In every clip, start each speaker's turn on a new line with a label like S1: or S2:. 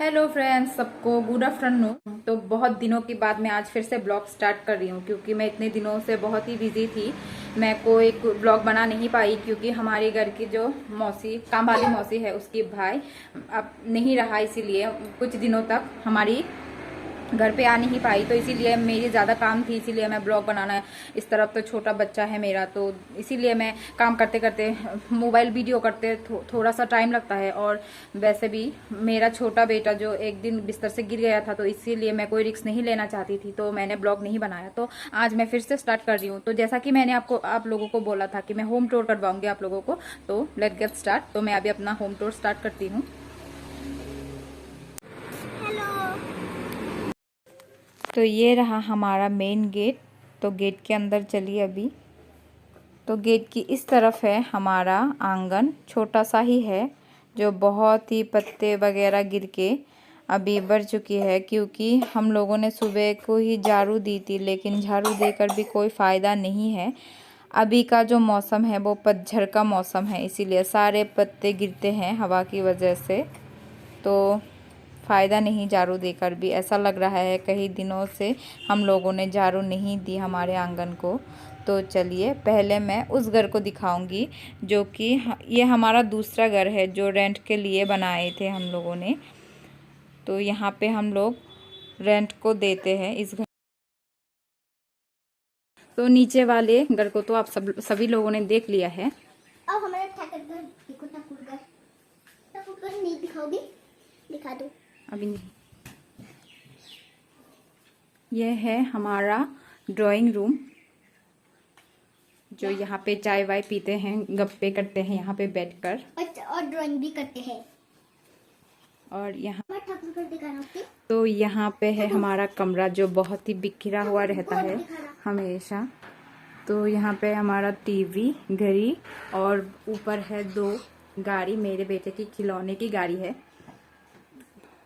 S1: Hello friends, सबको good afternoon. तो बहुत दिनों के बाद मैं आज फिर से ब्लॉग स्टार्ट कर रही हूँ क्योंकि मैं इतने दिनों से बहुत ही बिजी थी। मैं कोई ब्लॉग बना नहीं पाई क्योंकि हमारे घर की जो मौसी, काम वाली मौसी है, उसकी भाई अब नहीं रहा, इसीलिए कुछ दिनों तक हमारी घर पे आ नहीं पाई। तो इसीलिए मेरी ज़्यादा काम थी, इसीलिए मैं ब्लॉग बनाना, इस तरफ तो छोटा बच्चा है मेरा, तो इसीलिए मैं काम करते करते मोबाइल वीडियो करते थोड़ा सा टाइम लगता है। और वैसे भी मेरा छोटा बेटा जो एक दिन बिस्तर से गिर गया था, तो इसीलिए मैं कोई रिस्क नहीं लेना चाहती थी, तो मैंने ब्लॉग नहीं बनाया। तो आज मैं फिर से स्टार्ट कर रही हूँ। तो जैसा कि मैंने आप लोगों को बोला था कि मैं होम टूर करवाऊंगी आप लोगों को, तो लेट गेट स्टार्ट। तो मैं अभी अपना होम टूर स्टार्ट करती हूँ। तो ये रहा हमारा मेन गेट। तो गेट के अंदर चलिए अभी। तो गेट की इस तरफ है हमारा आंगन, छोटा सा ही है, जो बहुत ही पत्ते वगैरह गिर के अभी बढ़ चुकी है क्योंकि हम लोगों ने सुबह को ही झाड़ू दी थी, लेकिन झाड़ू देकर भी कोई फ़ायदा नहीं है। अभी का जो मौसम है वो पतझड़ का मौसम है, इसीलिए सारे पत्ते गिरते हैं हवा की वजह से। तो फ़ायदा नहीं झाड़ू देकर भी, ऐसा लग रहा है कई दिनों से हम लोगों ने झाड़ू नहीं दी हमारे आंगन को। तो चलिए पहले मैं उस घर को दिखाऊंगी जो कि ये हमारा दूसरा घर है जो रेंट के लिए बनाए थे हम लोगों ने। तो यहाँ पे हम लोग रेंट को देते हैं इस घर। तो नीचे वाले घर को तो आप सभी लोगों ने देख लिया है।
S2: अब हमारा ठाकुर घर देखो, ठाकुर घर नहीं दिखाओगी? दिखा दो
S1: अभी नहीं। यह है हमारा ड्राइंग रूम, जो यहाँ पे चाय वाय पीते हैं, गप्पे करते हैं यहाँ पे बैठकर,
S2: और ड्राइंग भी करते हैं।
S1: और यहाँ
S2: ठाकुर घर दिखाना।
S1: तो यहाँ पे है हमारा कमरा जो बहुत ही बिखरा हुआ रहता है हमेशा। तो यहाँ पे हमारा टीवी, घड़ी, और ऊपर है 2 गाड़ी, मेरे बेटे की खिलौने की गाड़ी है।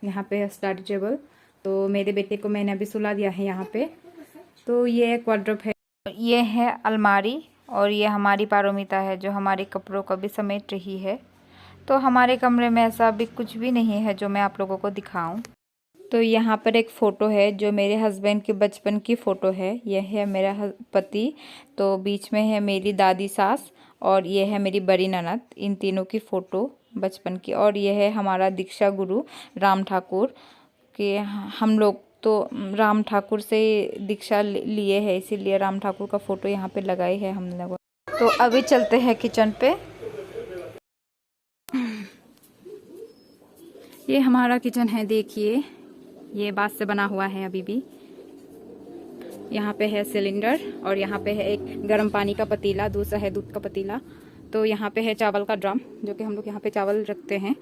S1: यहाँ पे है स्टडी टेबल, तो मेरे बेटे को मैंने अभी सुला दिया है यहाँ पे। तो ये एक वार्डरोब है, ये है अलमारी, और ये हमारी पारोमिता है जो हमारे कपड़ों को भी समेट रही है। तो हमारे कमरे में ऐसा अभी कुछ भी नहीं है जो मैं आप लोगों को दिखाऊं। तो यहाँ पर एक फ़ोटो है जो मेरे हस्बैंड के बचपन की फ़ोटो है। यह है मेरा पति, तो बीच में है मेरी दादी सास, और ये है मेरी बड़ी ननद। इन तीनों की फ़ोटो बचपन की। और यह है हमारा दीक्षा गुरु राम ठाकुर के। हम लोग तो राम ठाकुर से दीक्षा लिए है, इसीलिए राम ठाकुर का फ़ोटो यहाँ पे लगाई है हम लोगों। तो अभी चलते हैं किचन पे। ये हमारा किचन है, देखिए ये बांस से बना हुआ है अभी भी। यहाँ पे है सिलेंडर, और यहाँ पे है एक गर्म पानी का पतीला, दूसरा है दूध का पतीला। तो यहाँ पे है चावल का ड्रम जो कि हम लोग यहाँ पे चावल रखते हैं।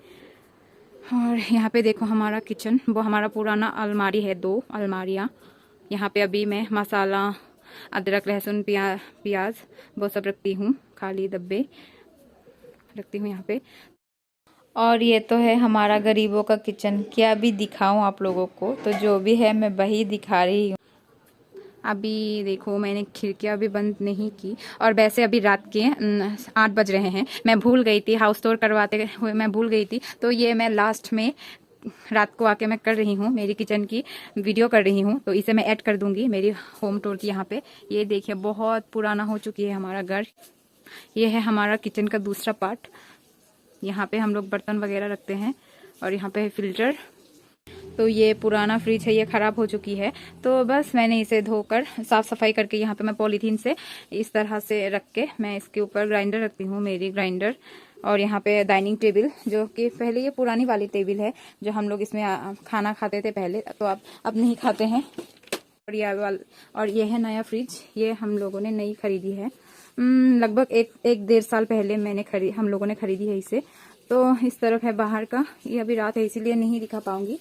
S1: और यहाँ पे देखो हमारा किचन, वो हमारा पुराना अलमारी है, 2 अलमारियाँ। यहाँ पे अभी मैं मसाला, अदरक, लहसुन, प्याज वो सब रखती हूँ, खाली डब्बे रखती हूँ यहाँ पे। और ये तो है हमारा गरीबों का किचन। क्या भी दिखाऊं आप लोगों को, तो जो भी है मैं वही दिखा रही हूँ। अभी देखो मैंने खिड़कियाँ भी बंद नहीं की, और वैसे अभी रात के 8 बज रहे हैं। मैं भूल गई थी, हाउस टूर करवाते हुए मैं भूल गई थी, तो ये मैं लास्ट में रात को आके मैं कर रही हूँ, मेरी किचन की वीडियो कर रही हूँ। तो इसे मैं ऐड कर दूंगी मेरी होम टूर की यहाँ पे। ये देखिए बहुत पुराना हो चुकी है हमारा घर। ये है हमारा किचन का दूसरा पार्ट। यहाँ पे हम लोग बर्तन वगैरह रखते हैं, और यहाँ पे है फिल्टर। तो ये पुराना फ्रिज है, ये ख़राब हो चुकी है, तो बस मैंने इसे धोकर साफ़ सफाई करके यहाँ पे मैं पॉलीथीन से इस तरह से रख के मैं इसके ऊपर ग्राइंडर रखती हूँ, मेरी ग्राइंडर। और यहाँ पे डाइनिंग टेबल, जो कि पहले ये पुरानी वाली टेबल है जो हम लोग इसमें खाना खाते थे पहले, तो अब नहीं खाते हैं। और ये है नया फ्रिज, ये हम लोगों ने नई खरीदी है, लगभग एक 1.5 साल पहले हम लोगों ने खरीदी है इसे। तो इस तरफ है बाहर का, ये अभी रात है इसीलिए नहीं दिखा पाऊंगी।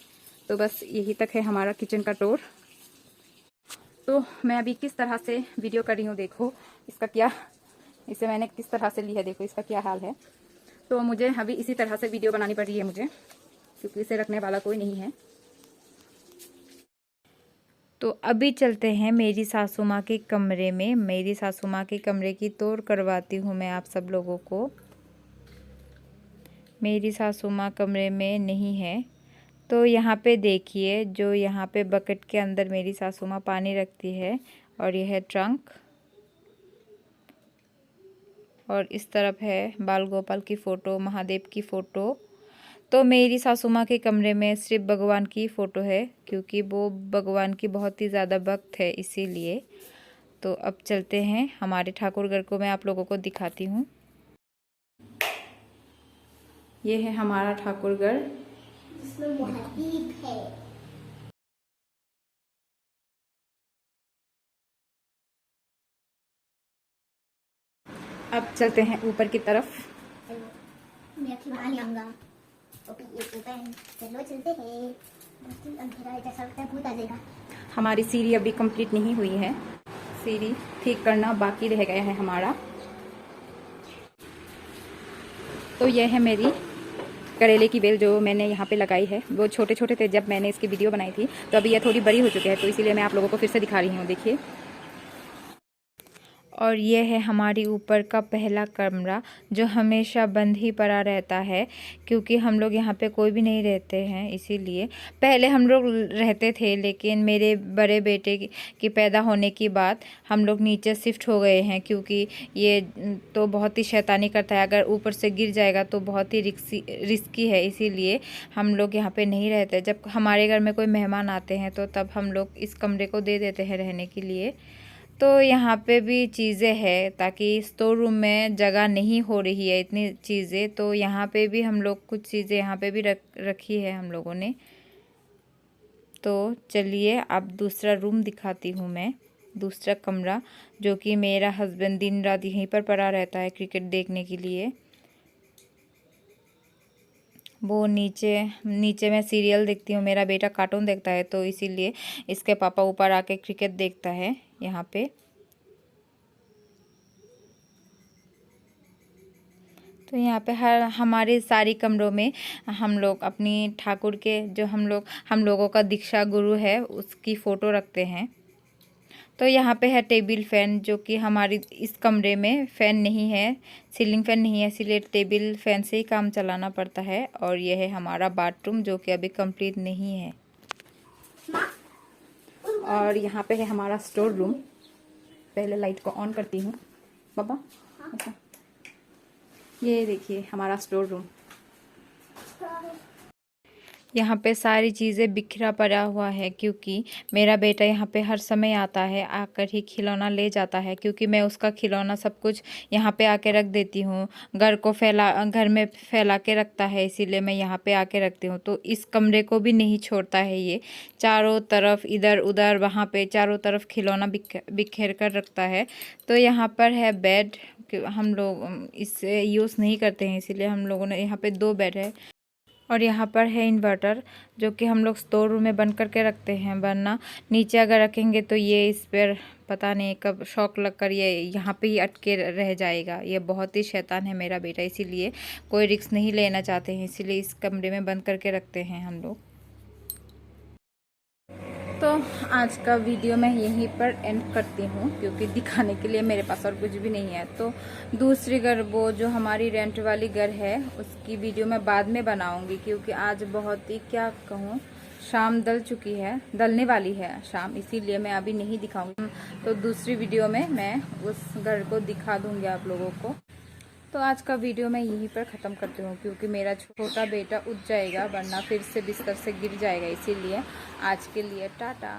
S1: तो बस यही तक है हमारा किचन का टूर। तो मैं अभी किस तरह से वीडियो कर रही हूँ, देखो इसे मैंने किस तरह से ली है, देखो इसका क्या हाल है। तो मुझे अभी इसी तरह से वीडियो बनानी पड़ रही है मुझे, क्योंकि इसे रखने वाला कोई नहीं है। तो अभी चलते हैं मेरी सासू माँ के कमरे में। मेरी सासू माँ के कमरे की टूर करवाती हूँ मैं आप सब लोगों को। मेरी सासू माँ कमरे में नहीं है, तो यहाँ पे देखिए, जो यहाँ पे बकेट के अंदर मेरी सासू माँ पानी रखती है, और यह है ट्रंक, और इस तरफ है बाल गोपाल की फ़ोटो, महादेव की फ़ोटो। तो मेरी सासू माँ के कमरे में सिर्फ भगवान की फ़ोटो है, क्योंकि वो भगवान की बहुत ही ज़्यादा भक्त है, इसीलिए। तो अब चलते हैं हमारे ठाकुर घर को, मैं आप लोगों को दिखाती हूँ। ये है हमारा ठाकुर घर।
S2: इसमें महादीप है।
S1: अब चलते हैं ऊपर की तरफ।
S2: मैं अभी वहाँ लाऊंगा। ओके, ये ऊपर है। चलो चलते हैं। बहुत अंधेरा है, जैसा लगता है भूत आ जाएगा।
S1: हमारी सीढ़ी अभी कंप्लीट नहीं हुई है, सीढ़ी ठीक करना बाकी रह गया है हमारा। तो यह है मेरी करेले की बेल जो मैंने यहाँ पे लगाई है। वो छोटे छोटे थे जब मैंने इसकी वीडियो बनाई थी, तो अभी यह थोड़ी बड़ी हो चुकी है, तो इसीलिए मैं आप लोगों को फिर से दिखा रही हूँ। देखिए, और ये है हमारी ऊपर का पहला कमरा, जो हमेशा बंद ही पड़ा रहता है, क्योंकि हम लोग यहाँ पे कोई भी नहीं रहते हैं, इसीलिए। पहले हम लोग रहते थे, लेकिन मेरे बड़े बेटे की पैदा होने के बाद हम लोग नीचे शिफ्ट हो गए हैं, क्योंकि ये तो बहुत ही शैतानी करता है। अगर ऊपर से गिर जाएगा तो बहुत ही रिस्की है, इसीलिए हम लोग यहाँ पे नहीं रहते। जब हमारे घर में कोई मेहमान आते हैं तो तब हम लोग इस कमरे को दे देते हैं रहने के लिए। तो यहाँ पे भी चीज़ें हैं, ताकि स्टोर रूम में जगह नहीं हो रही है इतनी चीज़ें, तो यहाँ पे भी हम लोग कुछ चीज़ें यहाँ पे भी रखी है हम लोगों ने। तो चलिए अब दूसरा रूम दिखाती हूँ मैं, दूसरा कमरा, जो कि मेरा हस्बैंड दिन रात यहीं पर पड़ा रहता है क्रिकेट देखने के लिए। वो नीचे मैं सीरियल देखती हूँ, मेरा बेटा कार्टून देखता है, तो इसीलिए इसके पापा ऊपर आके क्रिकेट देखता है यहाँ पे। तो यहाँ पे हमारे सारी कमरों में हम लोग अपनी ठाकुर के, जो हम लोगों का दीक्षा गुरु है, उसकी फ़ोटो रखते हैं। तो यहाँ पे है टेबल फ़ैन, जो कि हमारी इस कमरे में फ़ैन नहीं है, सीलिंग फ़ैन नहीं है, इसीलिए टेबल फ़ैन से ही काम चलाना पड़ता है। और यह है हमारा बाथरूम, जो कि अभी कंप्लीट नहीं है। और यहाँ पे है हमारा स्टोर रूम। पहले लाइट को ऑन करती हूँ पापा। अच्छा, ये देखिए हमारा स्टोर रूम। यहाँ पे सारी चीज़ें बिखरा पड़ा हुआ है, क्योंकि मेरा बेटा यहाँ पे हर समय आता है, आकर ही खिलौना ले जाता है, क्योंकि मैं उसका खिलौना सब कुछ यहाँ पे आके रख देती हूँ। घर में फैला के रखता है, इसीलिए मैं यहाँ पे आके रखती हूँ। तो इस कमरे को भी नहीं छोड़ता है ये, चारों तरफ इधर उधर वहाँ पे चारों तरफ खिलौना बिखेर कर रखता है। तो यहाँ पर है बेड, हम लोग इसे यूज़ नहीं करते हैं, इसीलिए हम लोगों ने यहाँ पे 2 बेड है। और यहाँ पर है इन्वर्टर, जो कि हम लोग स्टोर रूम में बंद करके रखते हैं, वरना नीचे अगर रखेंगे तो ये इस पर पता नहीं कब शॉक लगकर ये यहाँ पे ही अटके रह जाएगा। ये बहुत ही शैतान है मेरा बेटा, इसीलिए कोई रिस्क नहीं लेना चाहते हैं, इसीलिए इस कमरे में बंद करके रखते हैं हम लोग। तो आज का वीडियो मैं यहीं पर एंड करती हूँ, क्योंकि दिखाने के लिए मेरे पास और कुछ भी नहीं है। तो दूसरी घर, वो जो हमारी रेंट वाली घर है, उसकी वीडियो मैं बाद में बनाऊँगी, क्योंकि आज बहुत ही क्या कहूँ, शाम ढलने वाली है शाम, इसीलिए मैं अभी नहीं दिखाऊंगी। तो दूसरी वीडियो में मैं उस घर को दिखा दूँगी आप लोगों को। तो आज का वीडियो मैं यहीं पर ख़त्म करती हूँ, क्योंकि मेरा छोटा बेटा उठ जाएगा, वरना फिर से बिस्तर से गिर जाएगा, इसीलिए आज के लिए टाटा।